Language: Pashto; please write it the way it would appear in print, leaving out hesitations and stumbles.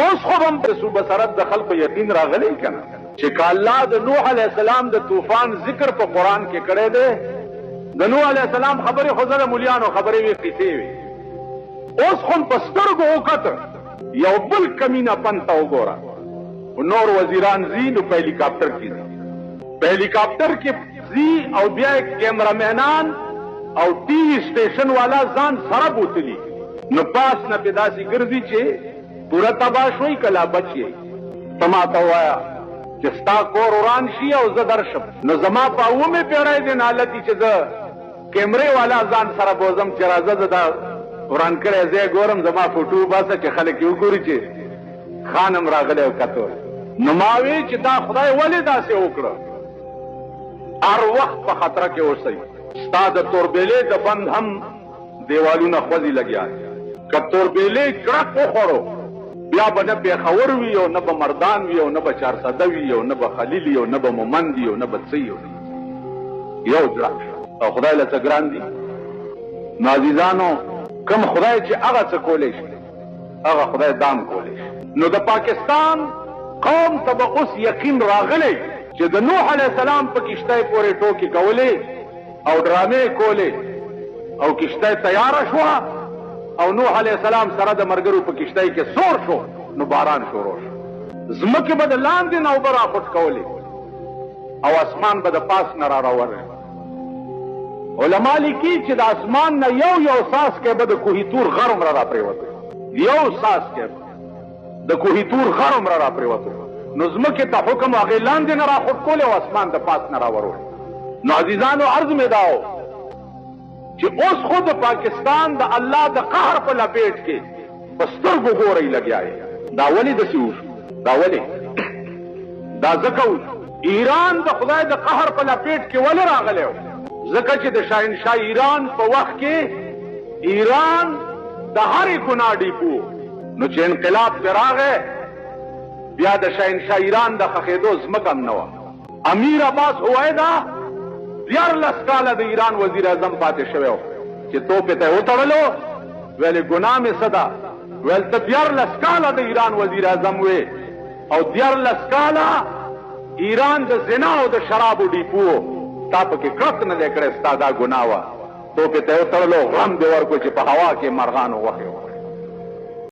اوس خو هم د بصارت د خلکو یقین راغلی کنه چې الله د نوح علیه السلام د طوفان ذکر په قرآن کې کړی دی. د نوح علیه السلام خبرې خو زه د مولیانو خبرې وې قصې وې. اوس خو په سترګو وکته یو بل کمینه پن ته وګوره. نور وزیران ځي نو په هلیکاپټر کې ځي، په هلیکاپټر کې ځي او بیا کیمرامینان او ټي وي سټیشن والا ځان سره بوتلی نو پاس نه په داسې ګرځي چې پورا تباہ شوی کلا بچی. تما ته وایا چې ستا کور وران شي او زه درشم نو زما په اومه پیړۍ د حالتي چې زه کیمرې والا ځان سره بوزم چې راځه زه دا وران کړی ځای ګورم زما فوټو باسه چې خلک یې وګوري چې خانم راغلی او کتو. نو ما وی چې دا خدای ولې داسې وکړه؟ هر وخت په خطره کې اوسئ. ستا د توربیلې د بند هم دیوالونه خوځي لګیا که توربیلې کړک وخوړو بیا به نه پیښور وي او نه به مردان وي او نه به چارسده وي او نه به خلیل وي او نه به مومند وي او نه به څه وي. یو ځړک شو او خدای له څه ګران دي. نو عزیزانو کوم خدای چې هغه څه کولی شي هغه خدای دام کولی شي. نو د پاکستان قوم ته به اوس یقین راغلی چې د نوح علیه السلام په کشتۍ پورې ټوکې کولې او ډرامې کولې او کشتۍ تیاره شوه او نوح علیه السلام سره د مرګرو په کشتۍ کې سور شو نو باران شروع شو. ځمکې به د لاندې نه اوبه راخوټ کولې او اسمان به د پاس نه راراورې. علما لیکي چې د اسمان نه یو یو څاڅکی به د کوهي تور غر عمره راپرېوتی، یو څاڅکی د کوهي تور غر عمره راپرېوتی. نو ځمکې ته حکم هغې لاندې نه راخوټ کولې او اسمان د پاس نه راورول. نو عزیزانو عرض مې دا و چې اوس خو د پاکستان د الله د قهر په لپیټ کې په سترګو ګورئ لګیا یې. دا ولې داسې وشو؟ دا ولې؟ دا ځکه ایران د خدای د قهر په لپیټ کې ولې راغلی و؟ ځکه چې د شاهنشاه ایران په وخت کې ایران د هرې ګناه ډیپو نو چې انقلاب پرې راغی بیا د شاهنشاه ایران د ښخېدو ځمکه هم نه وه. امیر عباس هویدا 14 کاله د ایران وزیر اعظم پاتې شوی و چې توپې ته یې وتړلو ویلې ګناه مې څه ده؟ ویل ته 14 کاله د ایران وزیر اعظم وې او 14 کاله ایران د زنا او د شرابو ډیپو تا پکې کړک نه دی کړی، ستا دا ګناه وه. توپې ته یې وتړلو غم دې ورکړو چې په هوا کې مرغانو غوښې وه.